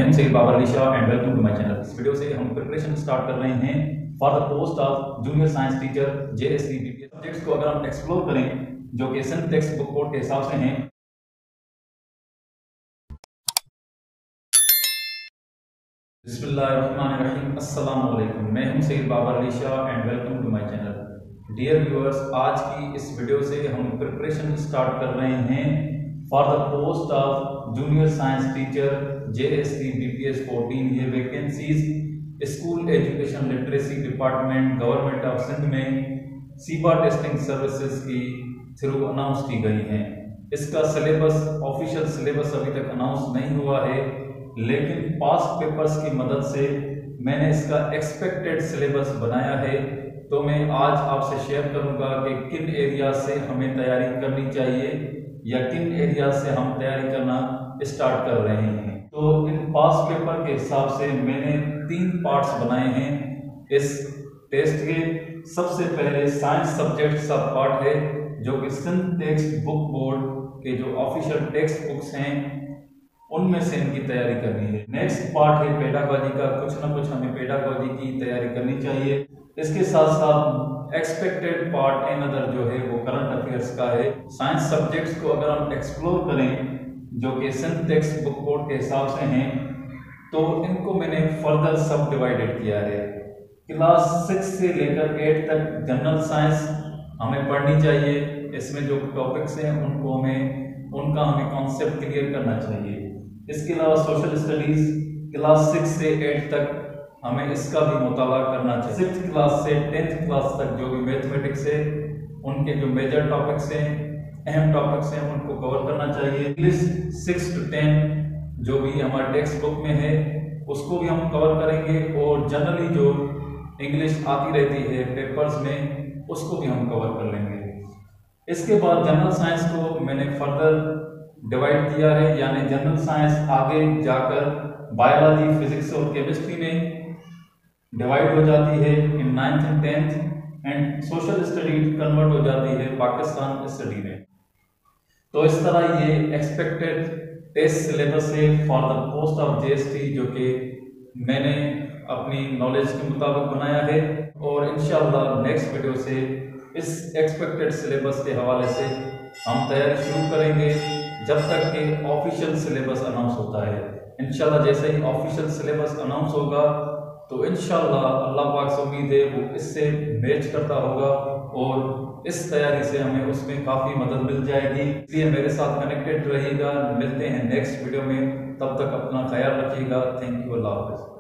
हूं Syed Babar Ali Shah and welcome to my channel. इस video से हम प्रिपरेशन स्टार्ट कर रहे हैं for the post of junior science teacher JSC BPS. Subjects को अगर हम एक्सप्लोर करें जो कि सन टेक्स्ट बुक कोड के हिसाब से हैं। बिस्मिल्लाहिर्रहमानिर्रहीम, अस्सलाम वालेकुम। मैं हूं Syed Babar Ali Shah and welcome to my channel. Dear viewers, आज की इस वीडियो से हम प्रिपरेशन स्टार्ट कर रहे हैं for the post of junior science teacher JSC BPS 14। ये vacancies school education literacy department government of Sindh में सीबा टेस्टिंग सर्विसेज की थ्रू अनाउंस की गई हैं। इसका सिलेबस, ऑफिशियल सिलेबस अभी तक अनाउंस नहीं हुआ है, लेकिन पास्ट पेपर्स की मदद से मैंने इसका एक्सपेक्टेड सिलेबस बनाया है। तो मैं आज आपसे शेयर करूंगा कि किन एरिया से हमें तैयारी करनी चाहिए या किन एरिया से हम तैयारी करना स्टार्ट कर रहे हैं। तो इन पास्ट पेपर के हिसाब से मैंने 3 पार्ट्स बनाए हैं इस टेस्ट के। सबसे पहले साइंस सब्जेक्ट सब पार्ट है जो कि सिंध टेक्स्ट बुक बोर्ड के जो ऑफिशियल टेक्स्ट बुक्स हैं उनमें से इनकी तैयारी करनी है। नेक्स्ट पार्ट है पेडागॉजी का, कुछ ना कुछ हमें पेडागॉजी की तैयारी करनी चाहिए। इसके साथ साथ एक्सपेक्टेड पार्ट अनदर जो है वो करंट अफेयर्स का है। साइंस सब्जेक्ट्स को अगर हम एक्सप्लोर करें जो कि सिंध टेक्स्ट बुक कोड के हिसाब से हैं, तो इनको मैंने फर्दर सब डिवाइडेड किया है। क्लास 6 से लेकर 8 तक जनरल साइंस हमें पढ़नी चाहिए। इसमें जो टॉपिक्स हैं उनका हमें कॉन्सेप्ट क्लियर करना चाहिए। इसके अलावा सोशल स्टडीज क्लास 6 से 8 तक हमें इसका भी मुताला करना चाहिए। 6th क्लास से 10th क्लास तक जो भी मैथमेटिक्स है उनके जो मेजर टॉपिक्स हैं, अहम टॉपिक्स हैं, उनको कवर करना चाहिए। इंग्लिश 6 to 10 जो भी हमारे टेक्स्ट बुक में है उसको भी हम कवर करेंगे, और जनरली जो इंग्लिश आती रहती है पेपर्स में उसको भी हम कवर कर लेंगे। इसके बाद जनरल साइंस को मैंने फर्दर डिवाइड किया है, यानी जनरल साइंस आगे जाकर बायोलॉजी, फिजिक्स और केमिस्ट्री में डिवाइड हो जाती है इन 9th and 10th, and social study convert हो जाती है पाकिस्तान स्टडी में। तो इस तरह ये एक्सपेक्टेड टेस्ट सिलेबस है for the post of JST जो कि मैंने अपनी नॉलेज के मुताबिक बनाया है, और इंशाल्लाह नेक्स्ट वीडियो से इस एक्सपेक्टेड सिलेबस के हवाले से हम तैयारी शुरू करेंगे जब तक कि ऑफिशियल सिलेबस अनाउंस होता है। इंशाल्लाह जैसे ही ऑफिशियल सिलेबस अनाउंस होगा तो इंशाल्लाह अल्लाह पाक से उम्मीद है वो इससे मैच करता होगा और इस तैयारी से हमें उसमें काफ़ी मदद मिल जाएगी। इसलिए मेरे साथ कनेक्टेड रहिएगा। मिलते हैं नेक्स्ट वीडियो में, तब तक अपना ख्याल रखिएगा। थैंक यू, अल्लाह हाफ़िज़।